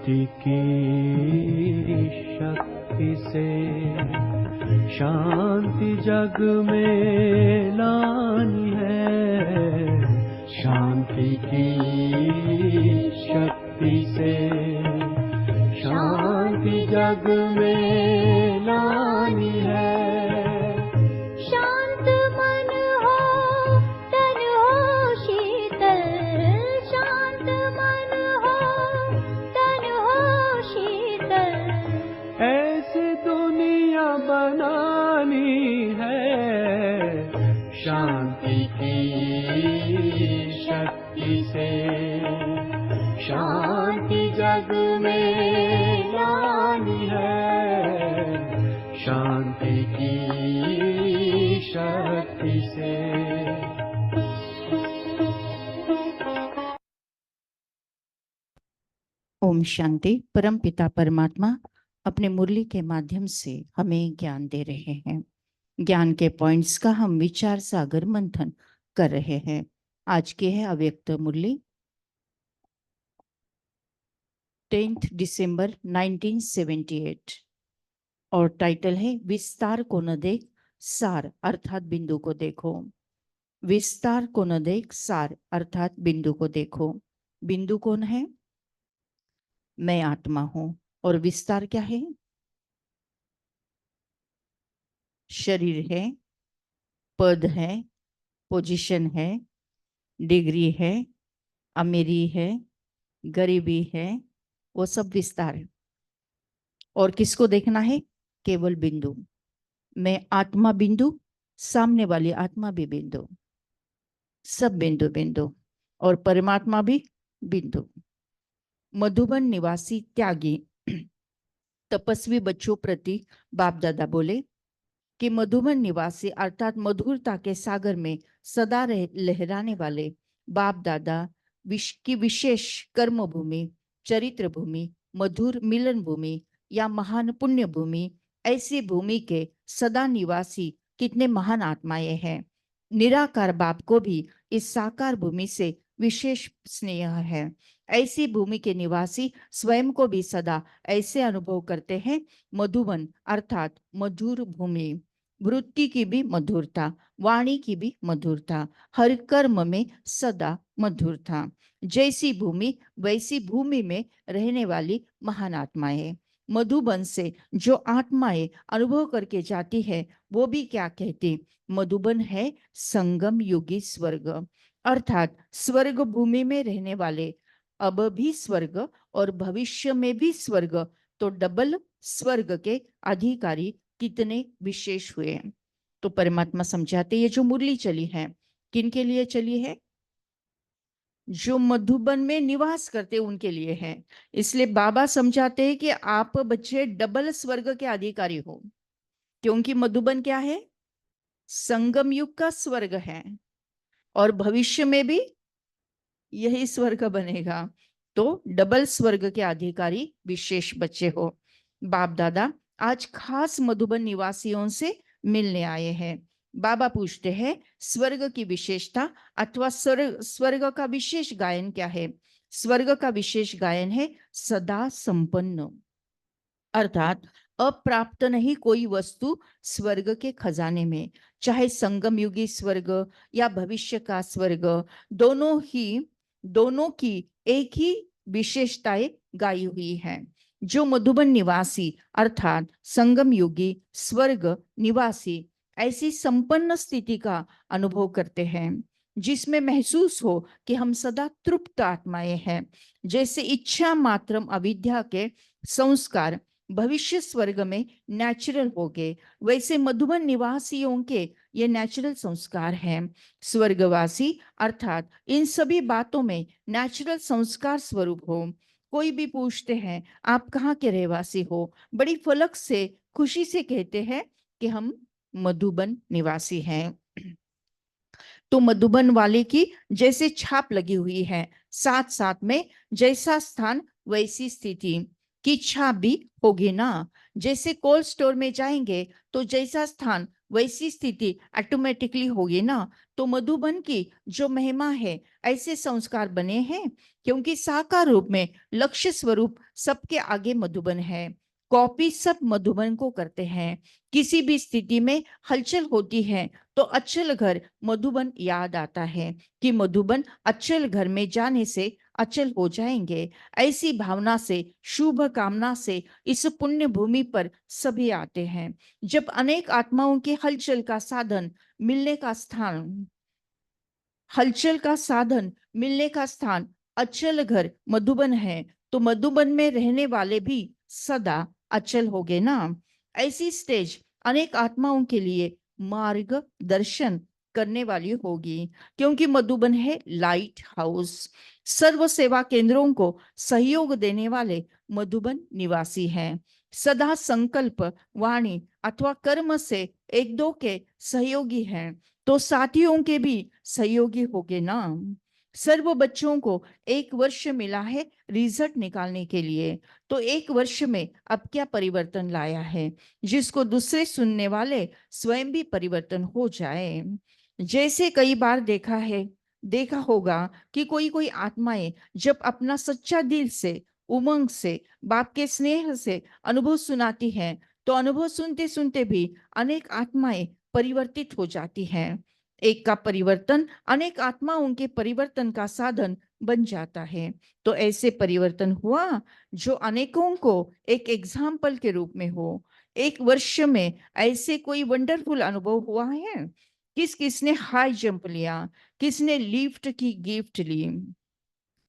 शांति की शक्ति से शांति जग में लानी है। शांति की शक्ति से शांति जग में लानी है। शांत मन हो तन हो शीतल, शांत मन हो तन हो शीतल। ऐसी दुनिया बनानी है। शांति की शक्ति से शांति जग में लानी है। शांति की शक्ति से। ओम शांति। परम पिता परमात्मा अपने मुरली के माध्यम से हमें ज्ञान दे रहे हैं। ज्ञान के पॉइंट्स का हम विचार सागर मंथन कर रहे हैं। आज की है अव्यक्त मुरली 10 दिसंबर 1978 और टाइटल है विस्तार को न देख सार अर्थात बिंदु को देखो। विस्तार को न देख सार अर्थात बिंदु को देखो। बिंदु कौन है? मैं आत्मा हूं। और विस्तार क्या है? शरीर है, पद है, पोजीशन है, डिग्री है, अमीरी है, गरीबी है, वो सब विस्तार है। और किसको देखना है? केवल बिंदु। मैं आत्मा बिंदु, सामने वाली आत्मा भी बिंदु, सब बिंदु बिंदु। और परमात्मा भी बिंदु। मधुबन निवासी त्यागी तपस्वी बच्चों प्रति बाप दादा बोले कि मधुबन निवासी अर्थात मधुरता के सागर में सदा लहराने वाले बाप दादा की विशेष कर्म भूमि, चरित्र भूमि, मधुर मिलन भूमि या महान पुण्य भूमि, ऐसी भूमि के सदा निवासी कितने महान आत्माएं हैं। निराकार बाप को भी इस साकार भूमि से विशेष स्नेह है। ऐसी भूमि के निवासी स्वयं को भी सदा ऐसे अनुभव करते हैं। मधुबन अर्थात मधुर भूमि। वृत्ति की भी मधुरता, वाणी की भी मधुरता, हर कर्म में सदा मधुरता। जैसी भूमि वैसी भूमि में रहने वाली महान आत्माएं। मधुबन से जो आत्माएं अनुभव करके जाती है वो भी क्या कहती? मधुबन है संगम युगी स्वर्ग, अर्थात स्वर्ग भूमि में रहने वाले अब भी स्वर्ग और भविष्य में भी स्वर्ग, तो डबल स्वर्ग के अधिकारी कितने विशेष हुए। तो परमात्मा समझाते ये जो मुरली चली है किन के लिए चली है? जो मधुबन में निवास करते उनके लिए है। इसलिए बाबा समझाते हैं कि आप बच्चे डबल स्वर्ग के अधिकारी हो, क्योंकि मधुबन क्या है? संगम युग का स्वर्ग है और भविष्य में भी यही स्वर्ग बनेगा। तो डबल स्वर्ग के अधिकारी विशेष बच्चे हो। बाप दादा आज खास मधुबन निवासियों से मिलने आए हैं। बाबा पूछते हैं स्वर्ग की विशेषता अथवा स्वर्ग का विशेष गायन क्या है? स्वर्ग का विशेष गायन है सदा संपन्न, अर्थात अप्राप्त नहीं कोई वस्तु स्वर्ग के खजाने में। चाहे संगम युगी स्वर्ग या भविष्य का स्वर्ग, दोनों की एक ही विशेषताएं गाई हुई है। जो मधुबन निवासी अर्थात संगम युगी स्वर्ग निवासी ऐसी संपन्न स्थिति का अनुभव करते हैं जिसमें महसूस हो कि हम सदा तृप्त आत्माएं हैं। जैसे इच्छा मात्रम अविद्या के संस्कार भविष्य स्वर्ग में नेचुरल हो गए, वैसे मधुबन निवासियों के ये नेचुरल संस्कार हैं। स्वर्गवासी अर्थात इन सभी बातों में नेचुरल संस्कार स्वरूप हो। कोई भी पूछते हैं आप कहाँ के रहवासी हो, बड़ी फलक से खुशी से कहते हैं कि हम मधुबन निवासी हैं। तो मधुबन वाले की जैसे छाप लगी हुई है, साथ साथ में जैसा स्थान वैसी स्थिति की छाप भी होगी ना। जैसे कोल्ड स्टोर में जाएंगे तो जैसा स्थान वैसी स्थिति ऑटोमेटिकली होगी ना। तो मधुबन की जो महिमा है, ऐसे संस्कार बने हैं क्योंकि साकार रूप में लक्ष्य स्वरूप सबके आगे मधुबन है। कॉपी सब मधुबन को करते हैं। किसी भी स्थिति में हलचल होती है तो अचल घर मधुबन याद आता है कि मधुबन अचल घर में जाने से अचल हो जाएंगे। ऐसी भावना से, शुभ कामना से इस पुण्य भूमि पर सभी आते हैं। जब अनेक आत्माओं के हलचल का साधन मिलने का स्थान अचल घर मधुबन है, तो मधुबन में रहने वाले भी सदा अचल हो गए ना। ऐसी स्टेज अनेक आत्माओं के लिए मार्ग दर्शन करने वाली होगी, क्योंकि मधुबन है लाइट हाउस। सर्व सेवा केंद्रों को सहयोग देने वाले मधुबन निवासी हैं। सदा संकल्प, वाणी अथवा कर्म से एक दो के सहयोगी हैं, तो साथियों के भी सहयोगी होंगे ना। सर्व बच्चों को 1 वर्ष मिला है रिजल्ट निकालने के लिए, तो 1 वर्ष में अब क्या परिवर्तन लाया है, जिसको दूसरे सुनने वाले स्वयं भी परिवर्तन हो जाए। जैसे कई बार देखा होगा कि कोई कोई आत्माएं जब अपना सच्चा दिल से, उमंग से, बाप के स्नेह से अनुभव सुनाती हैं, तो अनुभव सुनते सुनते भी अनेक आत्माएं परिवर्तित हो जाती हैं। एक का परिवर्तन अनेक आत्माओं के परिवर्तन का साधन बन जाता है। तो ऐसे परिवर्तन हुआ जो अनेकों को एक एग्जाम्पल के रूप में हो। 1 वर्ष में ऐसे कोई वंडरफुल अनुभव हुआ है? किसने हाई जंप लिया, किसने लिफ्ट की गिफ्ट ली।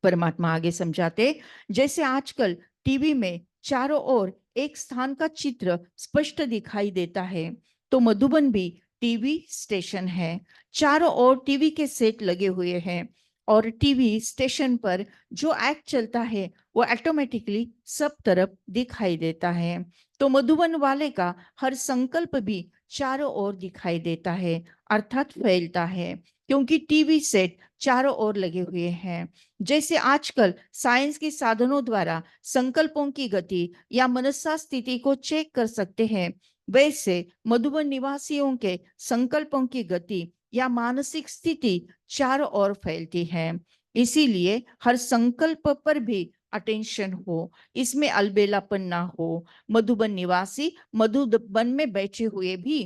परमात्मा आगे समझाते, जैसे आजकल टीवी में चारों ओर एक स्थान का चित्र स्पष्ट दिखाई देता है, तो मधुबन भी टीवी स्टेशन है। चारों ओर टीवी के सेट लगे हुए हैं और टीवी स्टेशन पर जो एक्ट चलता है वो ऑटोमेटिकली सब तरफ दिखाई देता है। तो मधुबन वाले का हर संकल्प भी चारों ओर दिखाई देता है, अर्थात फैलता है, क्योंकि टीवी सेट चारों ओर लगे हुए हैं। जैसे आजकल साइंस के साधनों द्वारा संकल्पों की गति या मनसा स्थिति को चेक कर सकते हैं, वैसे मधुबन निवासियों के संकल्पों की गति या मानसिक स्थिति चारों ओर फैलती है। इसीलिए हर संकल्प पर भी अटेंशन हो, इसमें अलबेलापन ना हो। मधुबन निवासी मधुबन में बैठे हुए भी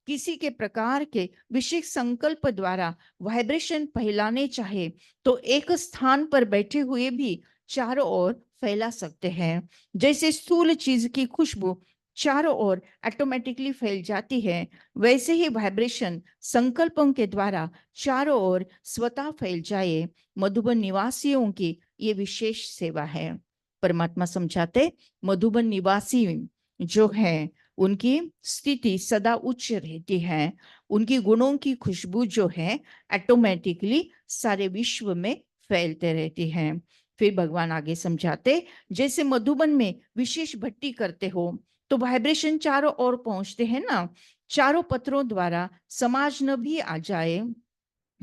किसी के प्रकार के विशेष संकल्प द्वारा वाइब्रेशन फैलाने चाहे तो एक स्थान पर बैठे हुए भी चारों ओर फैला सकते हैं। जैसे स्थूल चीज की खुशबू चारों ओर ऑटोमेटिकली फैल जाती है, वैसे ही वाइब्रेशन संकल्पों के द्वारा चारों ओर स्वतः फैल जाए। मधुबन निवासियों की ये विशेष सेवा है। परमात्मा समझाते, मधुबन निवासी जो है उनकी स्थिति सदा उच्च रहती है। उनकी गुणों की खुशबू जो है ऑटोमेटिकली सारे विश्व में फैलते रहती है। फिर भगवान आगे समझाते, जैसे मधुबन में विशेष भट्टी करते हो तो वाइब्रेशन चारों ओर पहुंचते हैं ना। चारों पत्रों द्वारा समाज न भी आ जाए,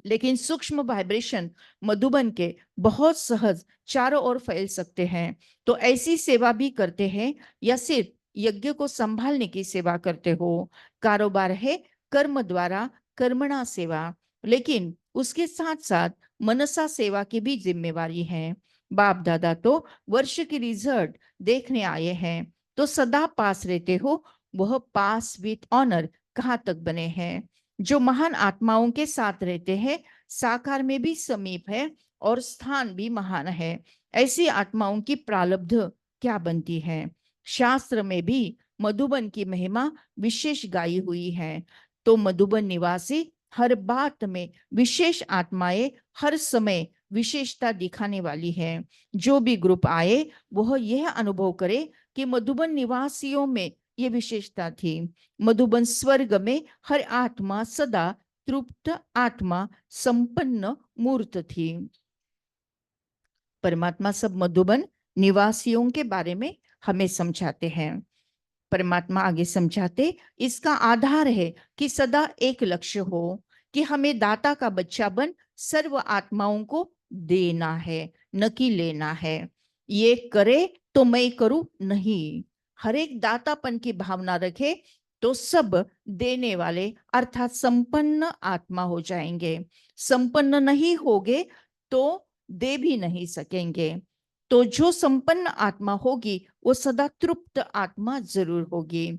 लेकिन सूक्ष्म वाइब्रेशन मधुबन के बहुत सहज चारों ओर फैल सकते हैं। तो ऐसी सेवा भी करते हैं या सिर्फ यज्ञ को संभालने की सेवा करते हो? कारोबार है कर्म द्वारा कर्मणा सेवा, लेकिन उसके साथ साथ मनसा सेवा की भी जिम्मेवारी है। बाप दादा तो वर्ष की रिजल्ट देखने आए हैं, तो सदा पास रहते हो, वह पास विथ ऑनर कहाँ तक बने हैं? जो महान आत्माओं के साथ रहते हैं, साकार में भी समीप है और स्थान भी महान है। ऐसी आत्माओं की प्रारब्ध क्या बनती है? शास्त्र में भी मधुबन की महिमा विशेष गाई हुई है। तो मधुबन निवासी हर बात में विशेष आत्माएं हर समय विशेषता दिखाने वाली है। जो भी ग्रुप आए वह यह अनुभव करे कि मधुबन निवासियों में ये विशेषता थी। मधुबन स्वर्ग में हर आत्मा सदा तृप्त आत्मा संपन्न मूर्त थी। परमात्मा सब मधुबन निवासियों के बारे में हमें समझाते हैं। परमात्मा आगे समझाते, इसका आधार है कि सदा एक लक्ष्य हो कि हमें दाता का बच्चा बन सर्व आत्माओं को देना है, न कि लेना है। ये करे तो मैं करूं नहीं, हर एक दातापन की भावना रखे तो सब देने वाले अर्थात संपन्न आत्मा हो जाएंगे। संपन्न नहीं होगे तो दे भी नहीं सकेंगे। तो जो संपन्न आत्मा होगी वो सदा तृप्त आत्मा जरूर होगी।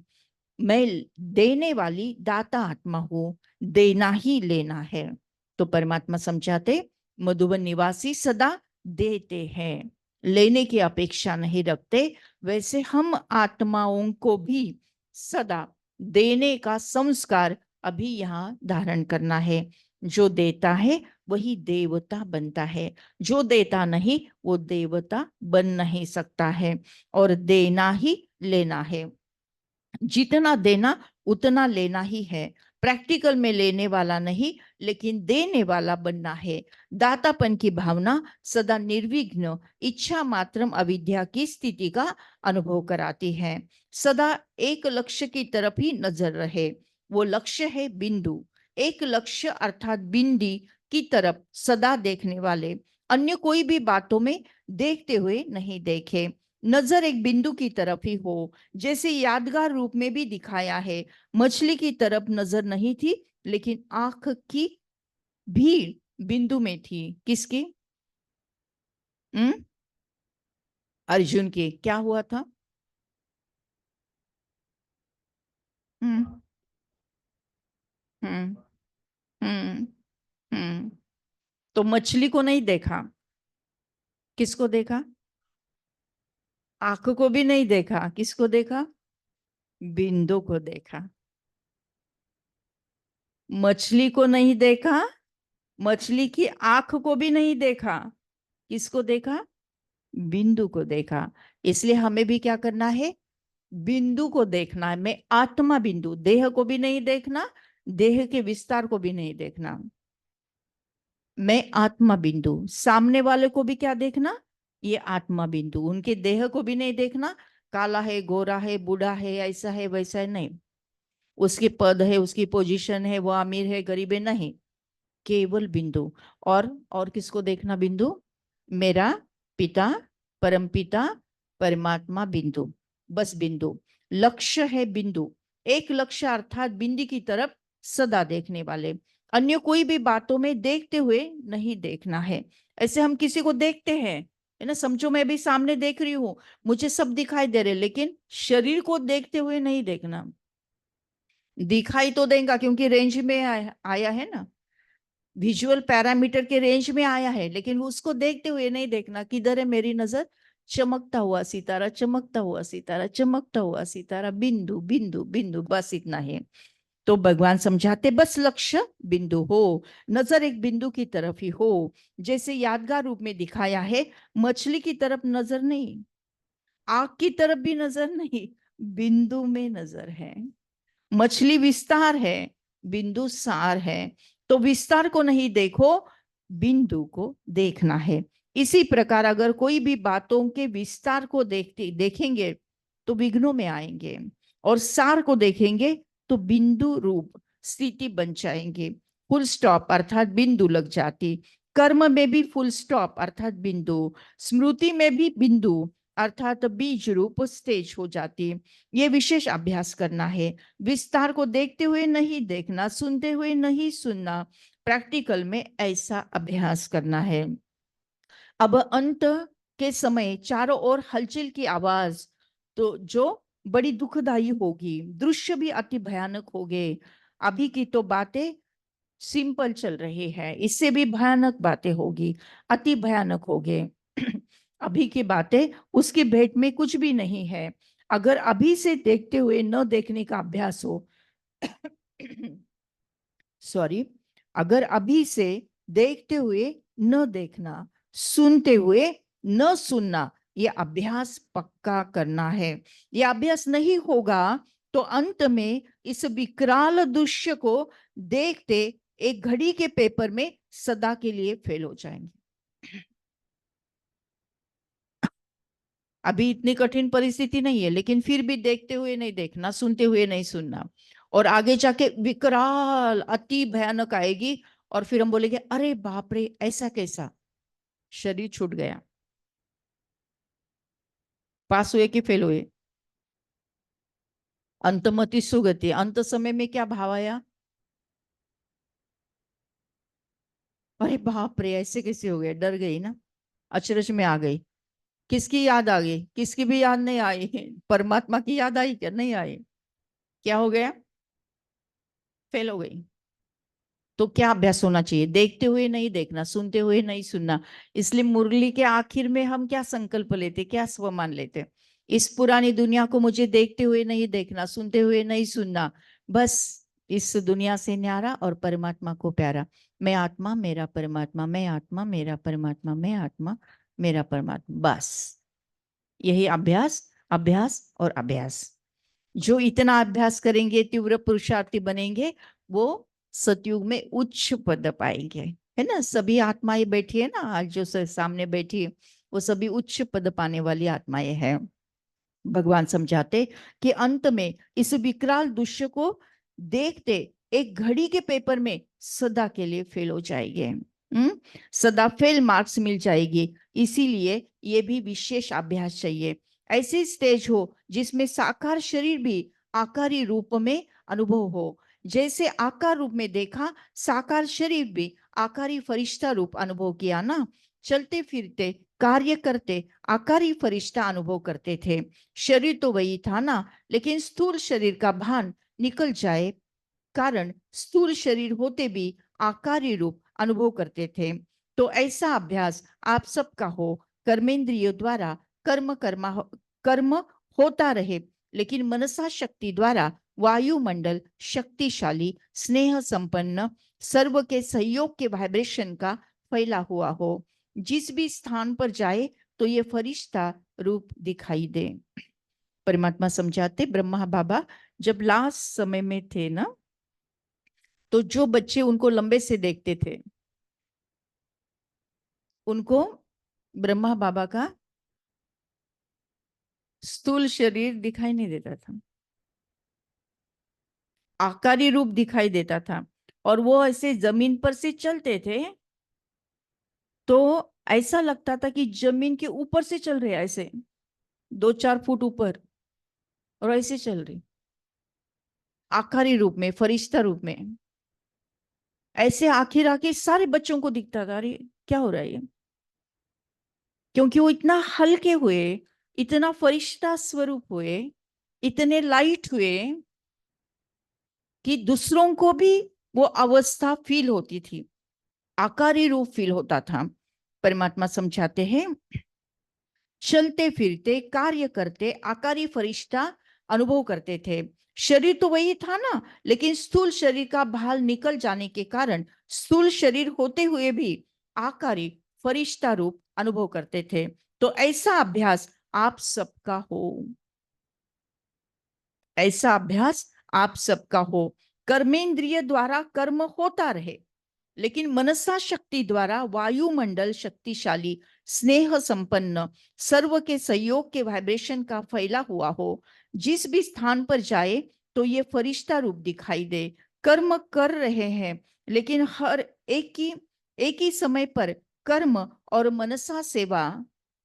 मैं देने वाली दाता आत्मा हूं, देना ही लेना है। तो परमात्मा समझाते मधुबन निवासी सदा देते हैं, लेने की अपेक्षा नहीं रखते। वैसे हम आत्माओं को भी सदा देने का संस्कार अभी यहाँ धारण करना है। जो देता है वही देवता बनता है, जो देता नहीं वो देवता बन नहीं सकता है। और देना ही लेना है, जितना देना उतना लेना ही है। प्रैक्टिकल में लेने वाला नहीं लेकिन देने वाला बनना है। दातापन की भावना सदा निर्विघ्न इच्छा मात्रम अविद्या की स्थिति का अनुभव कराती है। सदा एक लक्ष्य की तरफ ही नजर रहे, वो लक्ष्य है बिंदु। एक लक्ष्य अर्थात बिंदी की तरफ सदा देखने वाले, अन्य कोई भी बातों में देखते हुए नहीं देखे। नजर एक बिंदु की तरफ ही हो, जैसे यादगार रूप में भी दिखाया है। मछली की तरफ नजर नहीं थी लेकिन आंख की भीड़ बिंदु में थी। किसकी? अर्जुन की। क्या हुआ था? हम्म हम्म हम्म हम्म तो मछली को नहीं देखा, किसको देखा? आंख को भी नहीं देखा, किसको देखा? बिंदु को देखा। मछली को नहीं देखा, मछली की आंख को भी नहीं देखा, किसको देखा? बिंदु को देखा। इसलिए हमें भी क्या करना है? बिंदु को देखना है। मैं आत्मा बिंदु, देह को भी नहीं देखना, देह के विस्तार को भी नहीं देखना। मैं आत्मा बिंदु। सामने वाले को भी क्या देखना? ये आत्मा बिंदु। उनके देह को भी नहीं देखना, काला है, गोरा है, बूढ़ा है, ऐसा है, वैसा है, नहीं। उसकी पद है, उसकी पोजीशन है, वो अमीर है, गरीब है, नहीं। केवल बिंदु। और किसको देखना? बिंदु मेरा पिता, परम पिता, परमात्मा बिंदु। बस बिंदु लक्ष्य है। बिंदु एक लक्ष्य अर्थात बिंदु की तरफ सदा देखने वाले, अन्य कोई भी बातों में देखते हुए नहीं देखना है। ऐसे हम किसी को देखते हैं, है ना, समझो मैं भी सामने देख रही हूँ, मुझे सब दिखाई दे रहे, लेकिन शरीर को देखते हुए नहीं देखना। दिखाई तो देगा क्योंकि रेंज में आया है ना, विजुअल पैरामीटर के रेंज में आया है, लेकिन उसको देखते हुए नहीं देखना। किधर है मेरी नजर? चमकता हुआ सितारा, चमकता हुआ सितारा, चमकता हुआ सितारा, बिंदु बिंदु बिंदु, बस इतना है। तो भगवान समझाते बस लक्ष्य बिंदु हो, नजर एक बिंदु की तरफ ही हो। जैसे यादगार रूप में दिखाया है, मछली की तरफ नजर नहीं, आग की तरफ भी नजर नहीं, बिंदु में नजर है। मछली विस्तार है, बिंदु सार है। तो विस्तार को नहीं देखो, बिंदु को देखना है। इसी प्रकार अगर कोई भी बातों के विस्तार को देखेंगे तो विघ्नों में आएंगे, और सार को देखेंगे तो बिंदु रूप स्थिति बन जाएंगे। फुल स्टॉप अर्थात बिंदु लग जाती। कर्म में भी फुल स्टॉप अर्थात बिंदु, स्मृति में भी बिंदु अर्थात बीज रूप स्टेज हो जाती। ये विशेष अभ्यास करना है। विस्तार को देखते हुए नहीं देखना, सुनते हुए नहीं सुनना, प्रैक्टिकल में ऐसा अभ्यास करना है। अब अंत के समय चारों ओर हलचल की आवाज तो जो बड़ी दुखदायी होगी, दृश्य भी अति भयानक होंगे। अभी की तो बातें सिंपल चल रही है, इससे भी भयानक बातें होगी, अति भयानक होंगे। अभी की बातें उसकी भेंट में कुछ भी नहीं है। अगर अभी से देखते हुए न देखने का अभ्यास हो सॉरी, अगर अभी से देखते हुए न देखना, सुनते हुए न सुनना, ये अभ्यास पक्का करना है। ये अभ्यास नहीं होगा तो अंत में इस विकराल दृश्य को देखते एक घड़ी के पेपर में सदा के लिए फेल हो जाएंगे। अभी इतनी कठिन परिस्थिति नहीं है, लेकिन फिर भी देखते हुए नहीं देखना, सुनते हुए नहीं सुनना, और आगे जाके विकराल अति भयानक आएगी, और फिर हम बोलेंगे अरे बाप रे, ऐसा कैसा? शरीर छूट गया। पास हुए कि फेल हुए? अंतमति सुगति, अंत समय में क्या भाव आया? अरे बाप रे, ऐसे कैसे हो गए, डर गई ना, अचरज में आ गई। किसकी याद आ गई? किसकी भी याद नहीं आई। परमात्मा की याद आई क्या? नहीं आई। क्या हो गया? फेल हो गई। तो क्या अभ्यास होना चाहिए? देखते हुए नहीं देखना, सुनते हुए नहीं सुनना। इसलिए मुरली के आखिर में हम क्या संकल्प लेते, क्या स्व मान लेते? इस पुरानी दुनिया को मुझे देखते हुए नहीं देखना, सुनते हुए नहीं सुनना, बस इस दुनिया से न्यारा और परमात्मा को प्यारा। मैं आत्मा मेरा परमात्मा, मैं आत्मा मेरा परमात्मा, मैं आत्मा मेरा परमात्मा, बस यही अभ्यास, अभ्यास और अभ्यास। जो इतना अभ्यास करेंगे, तीव्र पुरुषार्थी बनेंगे, वो सतयुग में उच्च पद पाएंगे, है ना। सभी आत्माएं बैठी है ना, आज जो सामने बैठी है, वो सभी उच्च पद पाने वाली आत्माएं हैं। भगवान समझाते कि अंत में इस विकराल दृश्य को देखते एक घड़ी के पेपर में सदा के लिए फेल हो जाएंगे। सदा फेल मार्क्स मिल जाएगी। इसीलिए ये भी विशेष अभ्यास चाहिए। ऐसी स्टेज हो जिसमें साकार शरीर भी आकारी रूप में अनुभव हो। जैसे आकार रूप में देखा, साकार शरीर भी आकारी फरिश्ता रूप अनुभव किया ना। चलते फिरते कार्य करते आकारी फरिश्ता अनुभव करते थे। शरीर तो वही था ना, लेकिन स्थूल शरीर का भान निकल जाए कारण स्थूल शरीर होते भी आकारी रूप अनुभव करते थे। तो ऐसा अभ्यास आप सबका हो। कर्मेंद्रियों द्वारा कर्म होता रहे, लेकिन मनसा शक्ति द्वारा वायुमंडल शक्तिशाली, स्नेह संपन्न, सर्व के सहयोग के वाइब्रेशन का फैला हुआ हो। जिस भी स्थान पर जाए तो ये फरिश्ता रूप दिखाई दे। परमात्मा समझाते, ब्रह्मा बाबा जब लास्ट समय में थे ना, तो जो बच्चे उनको लंबे से देखते थे, उनको ब्रह्मा बाबा का स्थूल शरीर दिखाई नहीं देता था, आकारी रूप दिखाई देता था। और वो ऐसे जमीन पर से चलते थे तो ऐसा लगता था कि जमीन के ऊपर से चल रहे, ऐसे 2-4 फुट ऊपर, और ऐसे चल रही आकारी रूप में, फरिश्ता रूप में। ऐसे आखिर आखिर सारे बच्चों को दिखता था, अरे क्या हो रहा है ये? क्योंकि वो इतना हल्के हुए, इतना फरिश्ता स्वरूप हुए, इतने लाइट हुए कि दूसरों को भी वो अवस्था फील होती थी, आकारी रूप फील होता था। परमात्मा समझाते हैं, चलते फिरते कार्य करते आकारी फरिश्ता अनुभव करते थे। शरीर तो वही था ना, लेकिन स्थूल शरीर का भाल निकल जाने के कारण स्थूल शरीर होते हुए भी आकारी फरिश्ता रूप अनुभव करते थे। तो ऐसा अभ्यास आप सबका हो, ऐसा अभ्यास आप सबका हो। कर्मेंद्रिय द्वारा कर्म होता रहे, लेकिन मनसा शक्ति द्वारा वायुमंडल शक्तिशाली, स्नेह संपन्न, सर्व के सहयोग के वाइब्रेशन का फैला हुआ हो। जिस भी स्थान पर जाए तो ये फरिश्ता रूप दिखाई दे। कर्म कर रहे हैं, लेकिन हर एक ही समय पर कर्म और मनसा सेवा,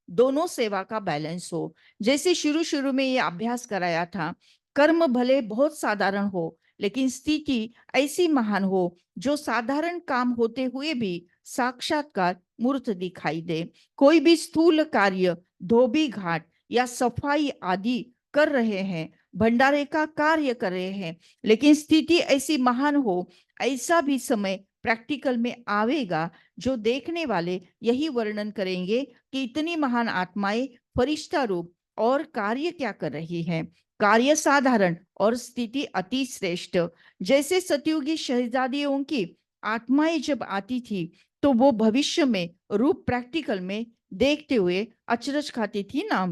दोनों सेवा का बैलेंस हो। जैसे शुरू शुरू में ये अभ्यास कराया था, कर्म भले बहुत साधारण हो, लेकिन स्थिति ऐसी महान हो जो साधारण काम होते हुए भी साक्षात्कार मूर्त दिखाई दे। कोई भी स्थूल कार्य, धोबी घाट या सफाई आदि कर रहे हैं, भंडारे का कार्य कर रहे हैं, लेकिन स्थिति ऐसी महान हो, ऐसा भी समय प्रैक्टिकल में आवेगा जो देखने वाले यही वर्णन करेंगे कि इतनी महान आत्माएं फरिश्ता रूप और कार्य क्या कर रही हैं। कार्य साधारण और स्थिति अति श्रेष्ठ। जैसे सतयुगी शहजादियों की आत्माएं जब आती थी तो वो भविष्य में रूप प्रैक्टिकल में देखते हुए अचरज खाती थी ना,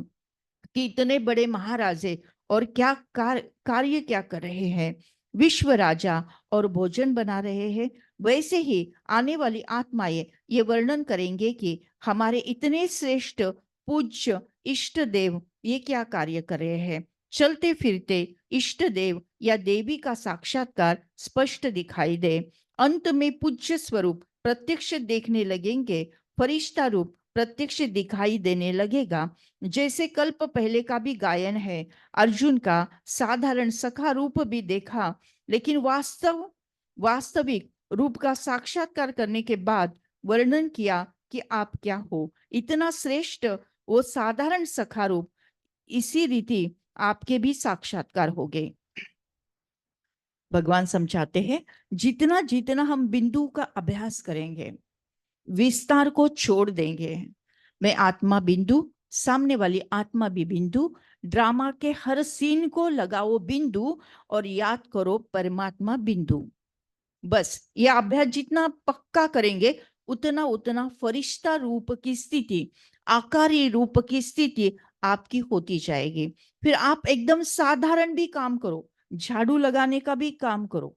कि इतने बड़े महाराजे और क्या कार्य क्या कर रहे हैं, विश्व राजा और भोजन बना रहे हैं। वैसे ही आने वाली आत्माएं ये वर्णन करेंगे कि हमारे इतने श्रेष्ठ पूज्य इष्ट देव ये क्या कार्य कर रहे हैं। चलते फिरते इष्ट देव या देवी का साक्षात्कार स्पष्ट दिखाई दे। अंत में पूज्य स्वरूप प्रत्यक्ष देखने लगेंगे, फरिश्ता रूप प्रत्यक्ष दिखाई देने लगेगा। जैसे कल्प पहले का भी गायन है, अर्जुन का साधारण सखा रूप भी देखा, लेकिन वास्तविक रूप का साक्षात्कार करने के बाद वर्णन किया कि आप क्या हो। इतना श्रेष्ठ वो साधारण सखा रूप, इसी रीति आपके भी साक्षात्कार हो गए। भगवान समझाते हैं, जितना जितना हम बिंदु का अभ्यास करेंगे, विस्तार को छोड़ देंगे, मैं आत्मा बिंदु, सामने वाली आत्मा भी बिंदु, ड्रामा के हर सीन को लगाओ बिंदु और याद करो परमात्मा बिंदु। बस ये अभ्यास जितना पक्का करेंगे, उतना उतना फरिश्ता रूप की स्थिति, आकारी रूप की स्थिति आपकी होती जाएगी। फिर आप एकदम साधारण भी काम करो, झाड़ू लगाने का भी काम करो,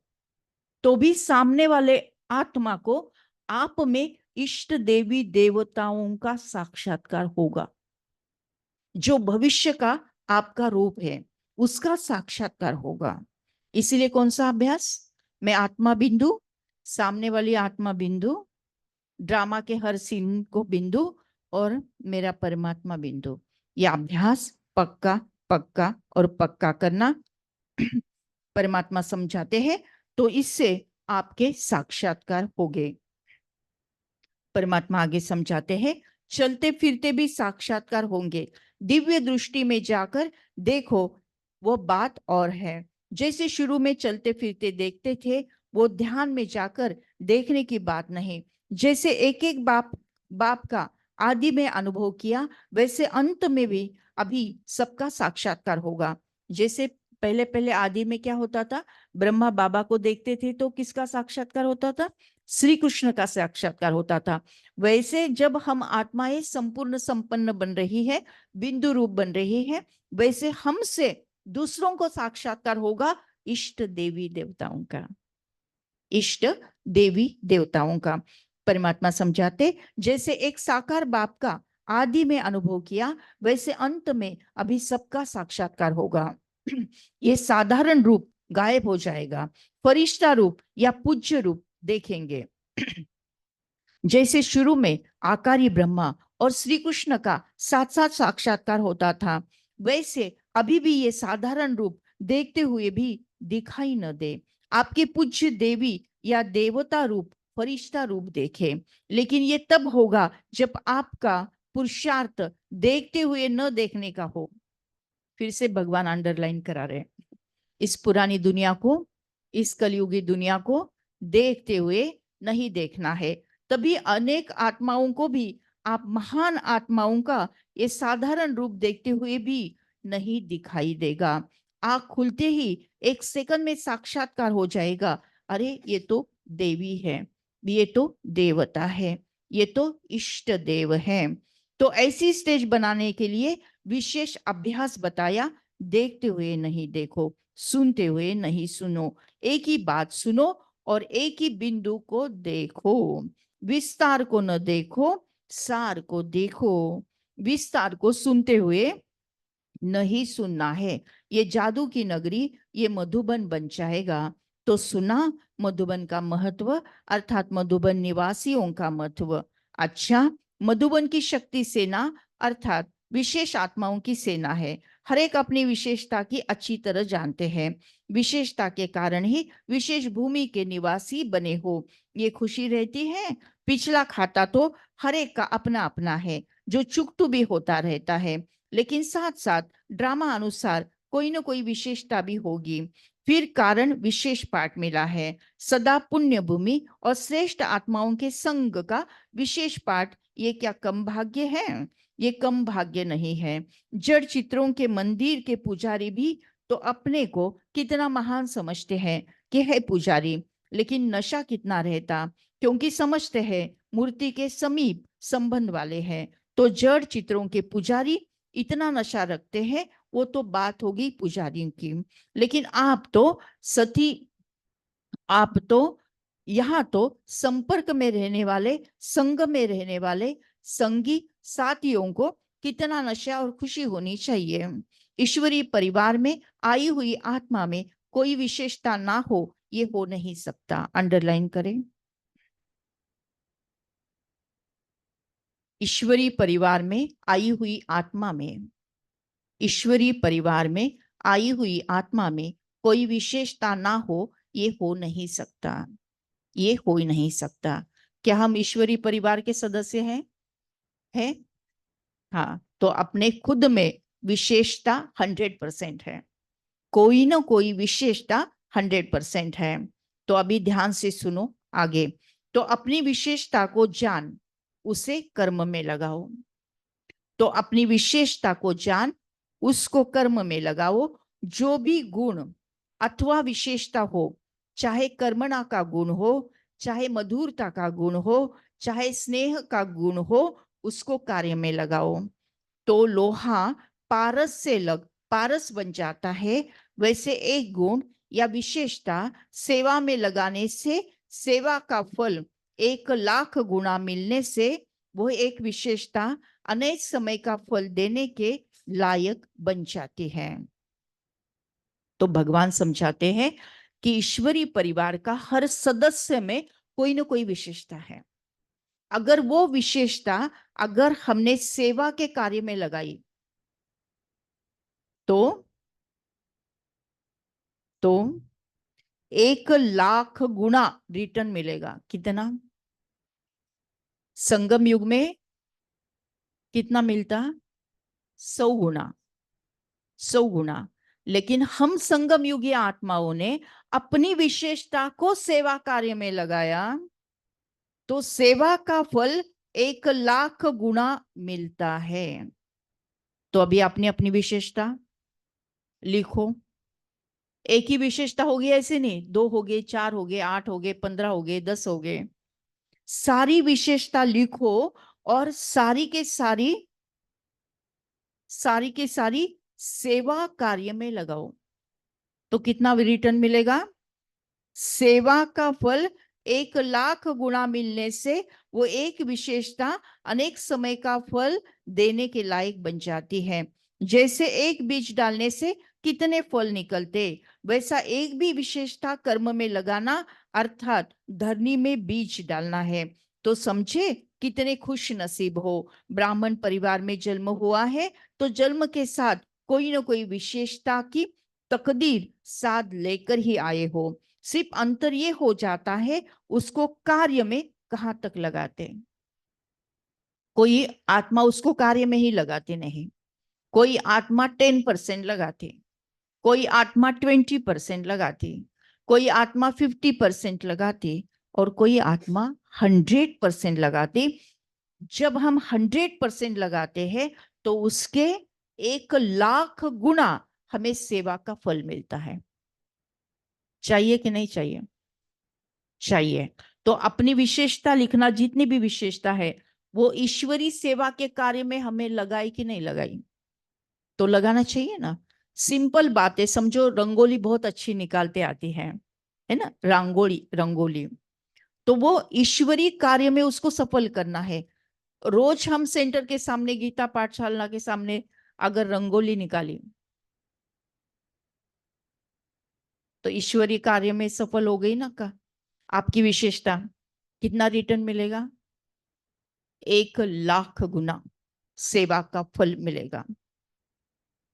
तो भी सामने वाले आत्मा को आप में इष्ट देवी देवताओं का साक्षात्कार होगा। जो भविष्य का आपका रूप है, उसका साक्षात्कार होगा। इसीलिए कौन सा अभ्यास? मैं आत्मा बिंदु, सामने वाली आत्मा बिंदु, ड्रामा के हर सीन को बिंदु और मेरा परमात्मा बिंदु। यह अभ्यास पक्का पक्का और पक्का करना परमात्मा समझाते हैं, तो इससे आपके साक्षात्कार हो गए। परमात्मा आगे समझाते हैं, चलते फिरते भी साक्षात्कार होंगे। दिव्य दृष्टि में जाकर देखो, वो बात और है। जैसे शुरू में चलते फिरते देखते थे, वो ध्यान में जाकर देखने की बात नहीं। जैसे एक एक बाप का आदि में अनुभव किया, वैसे अंत में भी अभी सबका साक्षात्कार होगा। जैसे पहले पहले आदि में क्या होता था, ब्रह्मा बाबा को देखते थे तो किसका साक्षात्कार होता था? श्री कृष्ण का साक्षात्कार होता था। वैसे जब हम आत्माएं संपूर्ण संपन्न बन रही है, बिंदु रूप बन रही है, वैसे हमसे दूसरों को साक्षात्कार होगा इष्ट देवी देवताओं का, इष्ट देवी देवताओं का। परमात्मा समझाते, जैसे एक साकार बाप का आदि में अनुभव किया, वैसे अंत में अभी सबका साक्षात्कार होगा। ये साधारण रूप गायब हो जाएगा, फरिश्ता रूप या पूज्य रूप देखेंगे। जैसे शुरू में आकारी ब्रह्मा और श्री कृष्ण का साथ साथ साक्षात्कार होता था, वैसे अभी भी ये साधारण रूप देखते हुए भी दिखाई न दे। आपके पूज्य देवी या देवता रूप, फरिश्ता रूप देखे, लेकिन ये तब होगा जब आपका पुरुषार्थ देखते हुए न देखने का हो। फिर से भगवान अंडरलाइन करा रहे, इस पुरानी दुनिया को, इस कलयुगी दुनिया को देखते हुए नहीं देखना है। तभी अनेक आत्माओं को भी आप महान आत्माओं का ये साधारण रूप देखते हुए भी नहीं दिखाई देगा। आंख खुलते ही एक सेकंड में साक्षात्कार हो जाएगा, अरे ये तो देवी है, ये तो देवता है, ये तो इष्ट देव है। तो ऐसी स्टेज बनाने के लिए विशेष अभ्यास बताया, देखते हुए नहीं देखो, सुनते हुए नहीं सुनो, एक ही बात सुनो और एक ही बिंदु को देखो। विस्तार को न देखो, सार को देखो। विस्तार को सुनते हुए नहीं सुनना है। ये जादू की नगरी, ये मधुबन बन जाएगा। तो सुना मधुबन का महत्व, अर्थात मधुबन निवासियों का महत्व। अच्छा, मधुबन की शक्ति सेना अर्थात विशेष आत्माओं की सेना है। हर एक अपनी विशेषता की अच्छी तरह जानते हैं। विशेषता के कारण ही विशेष भूमि के निवासी बने हो, ये खुशी रहती है। पिछला खाता तो हर एक का अपना अपना है, जो चुकतू भी होता रहता है, लेकिन साथ साथ ड्रामा अनुसार कोई ना कोई विशेषता भी होगी। फिर कारण विशेष पाठ मिला है, सदा पुण्य भूमि और श्रेष्ठ आत्माओं के संग का विशेष पाठ। ये क्या कम भाग्य है? ये कम भाग्य नहीं है। जड़ चित्रों के मंदिर के पुजारी भी तो अपने को कितना महान समझते हैं कि है पुजारी, लेकिन नशा कितना रहता, क्योंकि समझते हैं मूर्ति के समीप संबंध वाले हैं। तो जड़ चित्रों के पुजारी इतना नशा रखते हैं, वो तो बात होगी पुजारियों की। लेकिन आप तो यहाँ तो संपर्क में रहने वाले, संग में रहने वाले संगी साथियों को कितना नशा और खुशी होनी चाहिए। ईश्वरीय परिवार में आई हुई आत्मा में कोई विशेषता ना हो, ये हो नहीं सकता। अंडरलाइन करें। ईश्वरीय परिवार में आई हुई आत्मा में, ईश्वरीय परिवार में आई हुई आत्मा में कोई विशेषता ना हो, ये हो नहीं सकता, ये हो ही नहीं सकता। क्या हम ईश्वरीय परिवार के सदस्य हैं? है? हाँ, तो अपने खुद में विशेषता 100% है, कोई ना कोई विशेषता 100% है। तो अभी ध्यान से सुनो आगे। तो अपनी विशेषता को जान, उसे कर्म में लगाओ। तो अपनी विशेषता को जान, उसको कर्म में लगाओ। जो भी गुण अथवा विशेषता हो, चाहे कर्मणा का गुण हो, चाहे मधुरता का गुण हो, चाहे स्नेह का गुण हो, उसको कार्य में लगाओ। तो लोहा पारस से लग पारस बन जाता है, वैसे एक गुण या विशेषता सेवा में लगाने से सेवा का फल 1,00,000 गुना मिलने से वो एक विशेषता अनेक समय का फल देने के लायक बन जाती है। तो भगवान समझाते हैं कि ईश्वरीय परिवार का हर सदस्य में कोई ना कोई विशेषता है। अगर वो विशेषता अगर हमने सेवा के कार्य में लगाई तो 1,00,000 गुना रिटर्न मिलेगा। कितना? संगम युग में कितना मिलता? 100 गुना, 100 गुना। लेकिन हम संगम युगी आत्माओं ने अपनी विशेषता को सेवा कार्य में लगाया तो सेवा का फल 1,00,000 गुना मिलता है। तो अभी आपने अपनी विशेषता लिखो। एक ही विशेषता होगी ऐसे नहीं, 2 हो गए, 4 हो गए, 8 हो गए, 15 हो गए, 10 हो गए। सारी विशेषता लिखो और सारी के सारी सेवा कार्य में लगाओ। तो कितना रिटर्न मिलेगा? सेवा का फल 1,00,000 गुना मिलने से वो एक विशेषता अनेक समय का फल देने के लायक बन जाती है। जैसे एक बीज डालने से कितने फल निकलते, वैसा एक भी विशेषता कर्म में लगाना अर्थात धरनी में बीज डालना है। तो समझे कितने खुश नसीब हो। ब्राह्मण परिवार में जन्म हुआ है तो जन्म के साथ कोई ना कोई विशेषता की तकदीर साथ लेकर ही आए हो। सिर्फ अंतर ये हो जाता है उसको कार्य में कहां तक लगाते। कोई आत्मा उसको कार्य में ही लगाते नहीं, कोई आत्मा 10% लगाती, कोई आत्मा 20% लगाती, कोई आत्मा 50% लगाती और कोई आत्मा 100% लगाती। जब हम 100% लगाते हैं तो उसके 1,00,000 गुना हमें सेवा का फल मिलता है। चाहिए कि नहीं चाहिए? चाहिए। तो अपनी विशेषता लिखना, जितनी भी विशेषता है वो ईश्वरी सेवा के कार्य में हमें लगाई कि नहीं लगाई? तो लगाना चाहिए ना। सिंपल बात है, समझो रंगोली बहुत अच्छी निकालते आती है ना, रंगोली रंगोली। तो वो ईश्वरी कार्य में उसको सफल करना है। रोज हम सेंटर के सामने, गीता पाठशाला के सामने अगर रंगोली निकाली तो ईश्वरीय कार्य में सफल हो गई ना का आपकी विशेषता। कितना रिटर्न मिलेगा? 1,00,000 गुना सेवा का फल मिलेगा,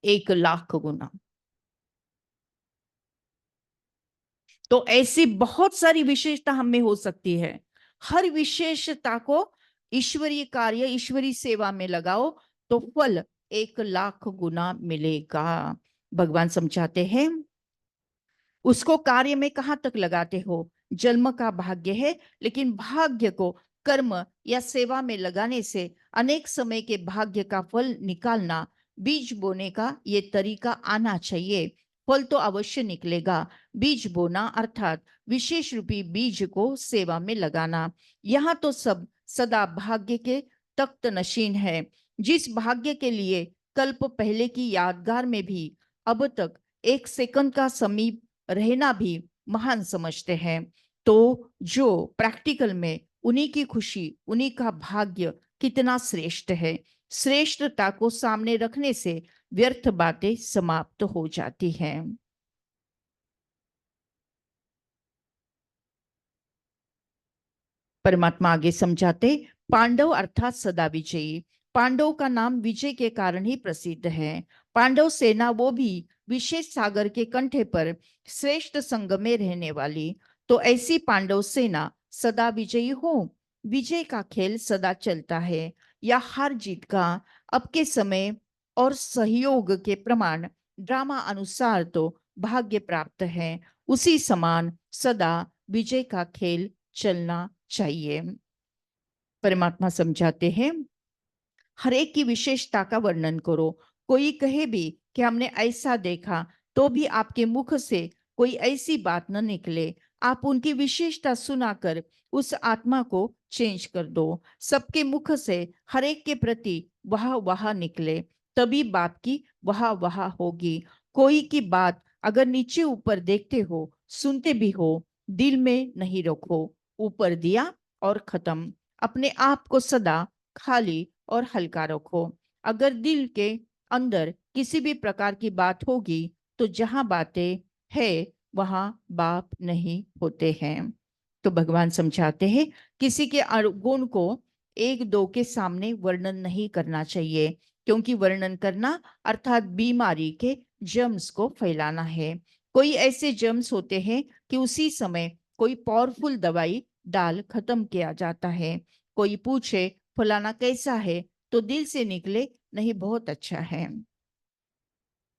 1,00,000 गुना। तो ऐसी बहुत सारी विशेषता हमें हो सकती है। हर विशेषता को ईश्वरीय कार्य, ईश्वरीय सेवा में लगाओ तो फल 1,00,000 गुना मिलेगा। भगवान समझाते हैं उसको कार्य में कहां तक लगाते हो। जन्म का भाग्य है, लेकिन भाग्य को कर्म या सेवा में लगाने से अनेक समय के भाग्य का फल निकालना, बीज बोने का ये तरीका आना चाहिए। फल तो अवश्य निकलेगा। बीज बोना अर्थात विशेष रूपी बीज को सेवा में लगाना। यहाँ तो सब सदा भाग्य के तख्त नशीन है। जिस भाग्य के लिए कल्प पहले की यादगार में भी अब तक 1 सेकंड का समीप रहना भी महान समझते हैं, तो जो प्रैक्टिकल में उन्हीं की खुशी, उन्हीं का भाग्य कितना श्रेष्ठ है। श्रेष्ठता को सामने रखने से व्यर्थ बातें समाप्त हो जाती हैं। परमात्मा आगे समझाते, पांडव अर्थात सदा विजयी। पांडव का नाम विजय के कारण ही प्रसिद्ध है। पांडव सेना वो भी विशेष सागर के कंठे पर श्रेष्ठ संग में रहने वाली। तो ऐसी पांडव सेना सदा विजयी हो। विजय का खेल सदा चलता है या हार जीत का अब के समय और सहयोग के प्रमाण ड्रामा अनुसार तो भाग्य प्राप्त है, उसी समान सदा विजय का खेल चलना चाहिए। परमात्मा समझाते हैं, हर एक की विशेषता का वर्णन करो। कोई कहे भी कि हमने ऐसा देखा, तो भी आपके मुख से कोई ऐसी बात न निकले। आप उनकी विशेषता सुनाकर उस आत्मा को चेंज कर दो। सबके मुख से हर एक के प्रति वाह वाह निकले, तभी बाप की वाह वाह होगी। कोई की बात अगर नीचे ऊपर देखते हो, सुनते भी हो, दिल में नहीं रखो। ऊपर दिया और खत्म। अपने आप को सदा खाली और हल्का रखो। अगर दिल के अंदर किसी भी प्रकार की बात होगी, तो जहां बातें है वहां बाप नहीं होते हैं। तो भगवान समझाते हैं, किसी के गुण को एक दो के सामने वर्णन नहीं करना चाहिए, क्योंकि वर्णन करना अर्थात बीमारी के जर्म्स को फैलाना है। कोई ऐसे जर्म्स होते हैं कि उसी समय कोई पावरफुल दवाई डाल खत्म किया जाता है। कोई पूछे फलाना कैसा है, तो दिल से निकले नहीं बहुत अच्छा है।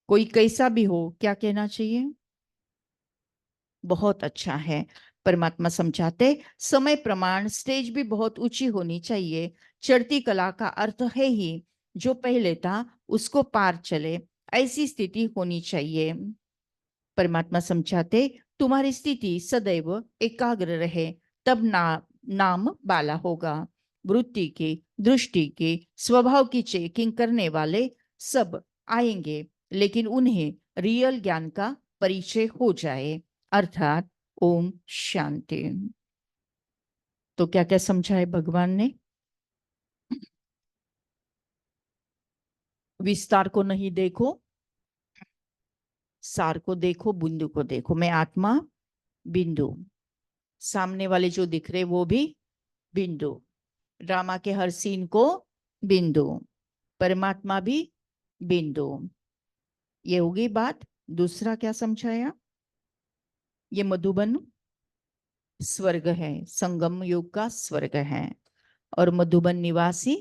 कोई कैसा भी हो, क्या कहना चाहिए? बहुत अच्छा है। परमात्मा समझाते, समय प्रमाण स्टेज भी बहुत ऊंची होनी चाहिए। चढ़ती कला का अर्थ है ही जो पहले था उसको पार चले, ऐसी स्थिति होनी चाहिए। परमात्मा समझाते, तुम्हारी स्थिति सदैव एकाग्र रहे, तब नाम बाला होगा। वृत्ति की, दृष्टि की, स्वभाव की चेकिंग करने वाले सब आएंगे, लेकिन उन्हें रियल ज्ञान का परिचय हो जाए, अर्थात ओम शांति। तो क्या क्या समझाए भगवान ने? विस्तार को नहीं देखो, सार को देखो, बिंदु को देखो। मैं आत्मा बिंदु, सामने वाले जो दिख रहे वो भी बिंदु, ड्रामा के हर सीन को बिंदु, परमात्मा भी बिंदु। ये होगी बात। दूसरा क्या समझाया? ये मधुबन स्वर्ग है, संगम युग का स्वर्ग है, और मधुबन निवासी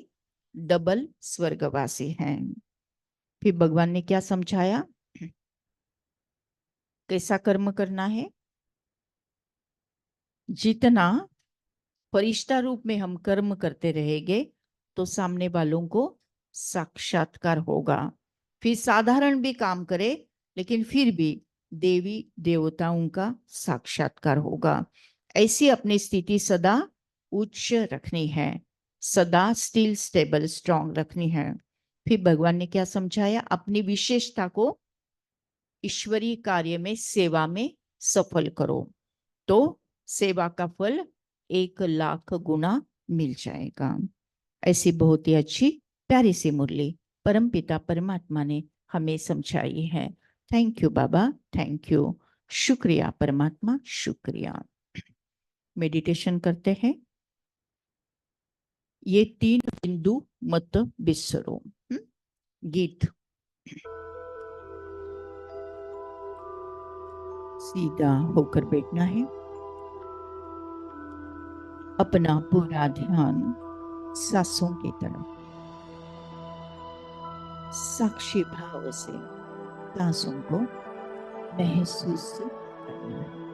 डबल स्वर्गवासी हैं। फिर भगवान ने क्या समझाया? कैसा कर्म करना है? जितना फरिश्ता रूप में हम कर्म करते रहेंगे, तो सामने वालों को साक्षात्कार होगा। फिर साधारण भी काम करे, लेकिन फिर भी देवी देवताओं का साक्षात्कार होगा। ऐसी अपनी स्थिति सदा उच्च रखनी है, सदा स्टिल स्टेबल स्ट्रांग रखनी है। फिर भगवान ने क्या समझाया? अपनी विशेषता को ईश्वरीय कार्य में, सेवा में सफल करो, तो सेवा का फल 1,00,000 गुना मिल जाएगा। ऐसी बहुत ही अच्छी प्यारी सी मुरली परमपिता परमात्मा ने हमें समझाई है। Thank you Baba, thank you. शुक्रिया परमात्मा, शुक्रिया। मेडिटेशन करते हैं। ये 3 बिंदु मत बिसरो। गीत। सीधा होकर बैठना है, अपना पूरा ध्यान सांसों की तरफ, साक्षी भाव से सांसों को महसूस करना है।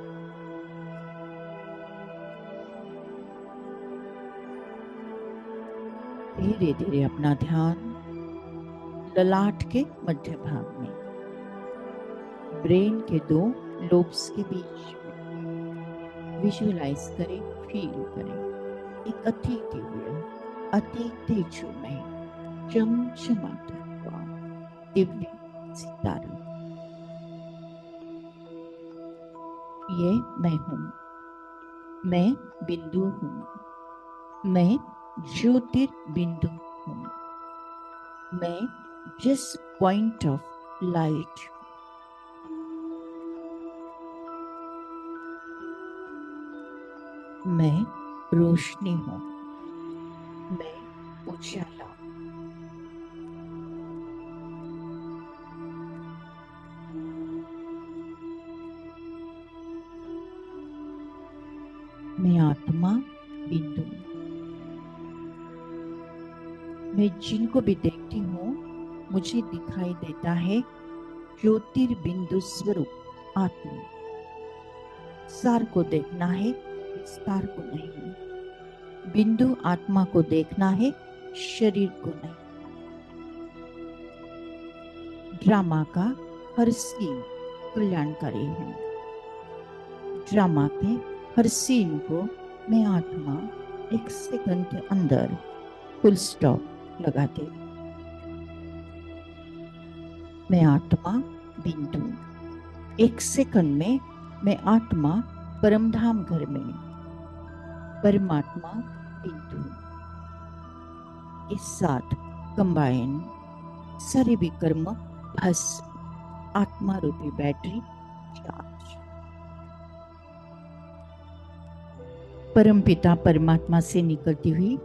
धीरे धीरे अपना ध्यान ललाट के मध्य भाग में, ब्रेन के 2 लोब्स के बीच में विजुअलाइज करें, फील करें एक अति दिव्य, अति तेजोमय, चमचमाता हुआ दिव्य सितारा। ये मैं हूं, मैं बिंदु हूं, मैं ज्योतिर्बिंदु हूं, मैं जिस पॉइंट ऑफ लाइट, मैं रोशनी हूं, मैं उजाला। मैं आत्मा बिंदु। मैं जिनको भी देखती हूँ मुझे दिखाई देता है ज्योतिर्बिंदु स्वरूप आत्मा। सार को देखना है, विस्तार को नहीं। बिंदु आत्मा को देखना है, शरीर को नहीं। ड्रामा का हर सीन कल्याणकारी है। ड्रामा के हर सीन को मैं आत्मा 1 सेकंड के अंदर फुल स्टॉप लगा दे। मैं आत्मा बिंदु। 1 सेकंड में मैं आत्मा परमधाम घर में, परमात्मा बिंदु। इस साथ कंबाइन सारे भी कर्म भस्म, आत्मा रूपी बैटरी चार्ज। परमपिता परमात्मा से निकलती हुई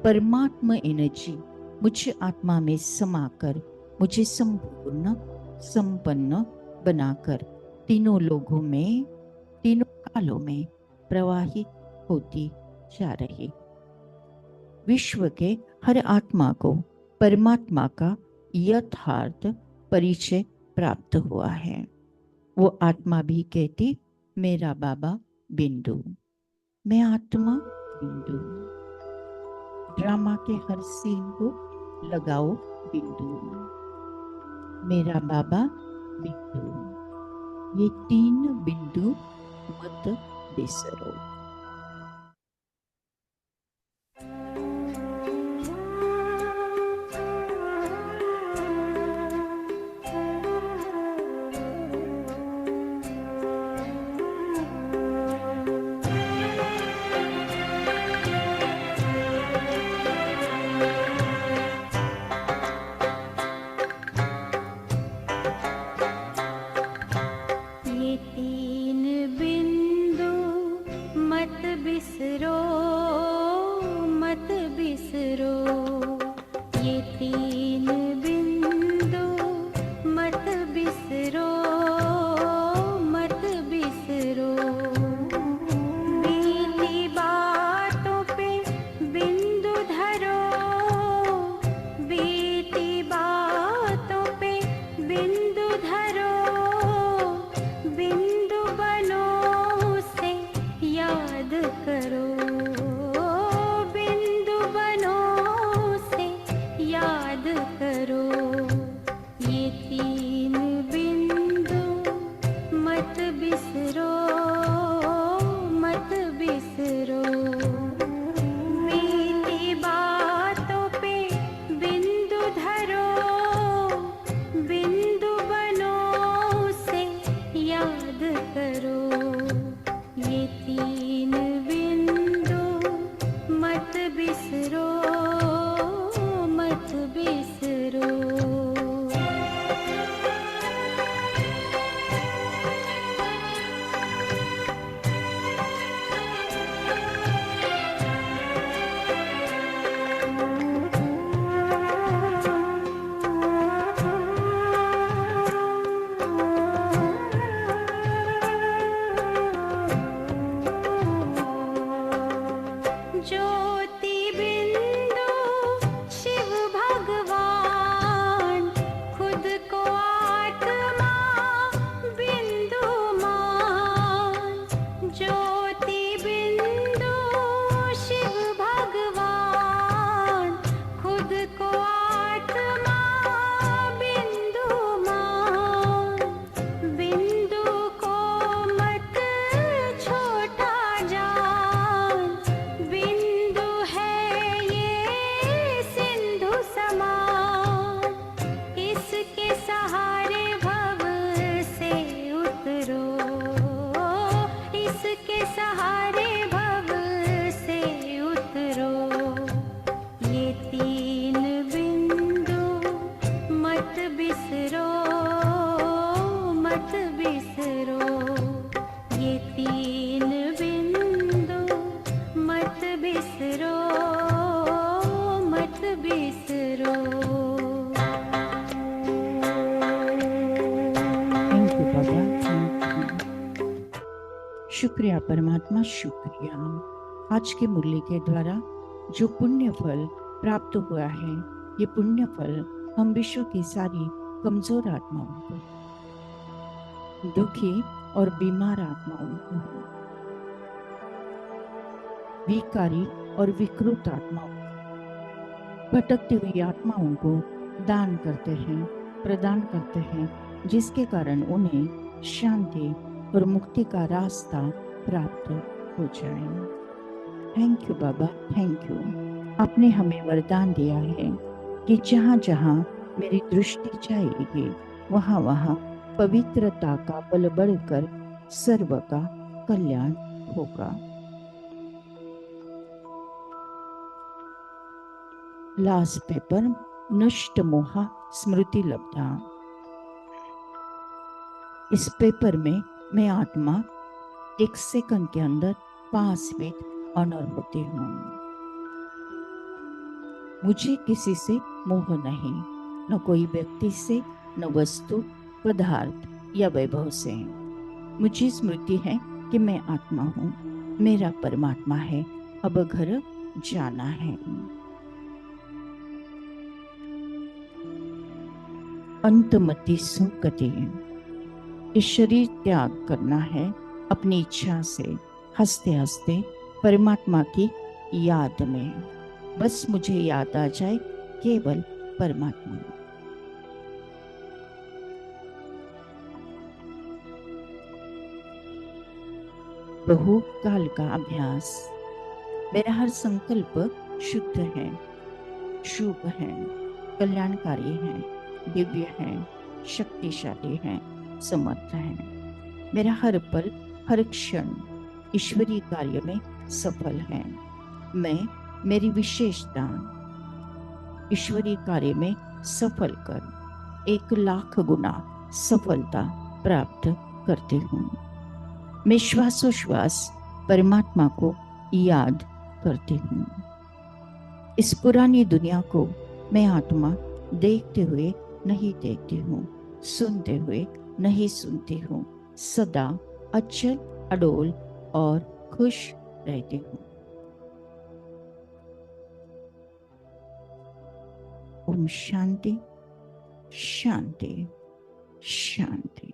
परमात्मा एनर्जी मुझे आत्मा में समाकर मुझे संपूर्ण संपन्न बनाकर तीनों लोगों में, तीनों कालों में प्रवाहित होती जा रही। विश्व के हर आत्मा को परमात्मा का यथार्थ परिचय प्राप्त हुआ है। वो आत्मा भी कहती मेरा बाबा बिंदु। मैं आत्मा बिंदु। ड्रामा के हर सीन को लगाओ बिंदु। मेरा बाबा बिंदु। ये 3 बिंदु मत बिसरो। ये 3 बिंदु बाबा, थैंक यू। शुक्रिया परमात्मा, शुक्रिया। आज के मुरली के द्वारा जो पुण्य फल प्राप्त हुआ है, ये पुण्य फल हम विश्व की सारी कमजोर आत्माओं को, दुखी और बीमार आत्माओं को, विकारी और विकृत आत्माओं, भटकती हुई आत्माओं को दान करते हैं, प्रदान करते हैं, जिसके कारण उन्हें शांति और मुक्ति का रास्ता प्राप्त हो जाए। Thank you Baba, thank you. आपने हमें वरदान दिया है कि जहाँ जहाँ मेरी दृष्टि जाएगी, वहाँ वहाँ पवित्रता का बल बढ़कर सर्व का कल्याण होगा। लास्ट पेपर, नष्ट मोह स्मृति लब्धा। इस पेपर में मैं आत्मा 1 सेकंड के अंदर 5 मिनट ऑनर होती हूँ। मुझे किसी से मोह नहीं, न कोई व्यक्ति से, न वस्तु, पदार्थ या वैभव से। मुझे स्मृति है कि मैं आत्मा हूँ, मेरा परमात्मा है, अब घर जाना है। अंतमति सुगति। इस शरीर त्याग करना है अपनी इच्छा से, हंसते हंसते परमात्मा की याद में। बस मुझे याद आ जाए केवल परमात्मा। बहु काल का अभ्यास। मेरा हर संकल्प शुद्ध है, शुभ है, कल्याणकारी है, दिव्य है, शक्तिशाली है, समर्थ है। मेरा हर पल, हर क्षण ईश्वरीय कार्य में सफल है। मैं मेरी विशेषता ईश्वरीय कार्य में सफल कर 1 लाख गुना सफलता प्राप्त करती हूँ। मैं श्वासोश्वास परमात्मा को याद करती हूँ। इस पुरानी दुनिया को मैं आत्मा देखते हुए नहीं देखती हूँ, सुनते हुए नहीं सुनती हूँ, सदा अचल, अडोल और खुश रहती हूँ। ओम शांति, शांति, शांति।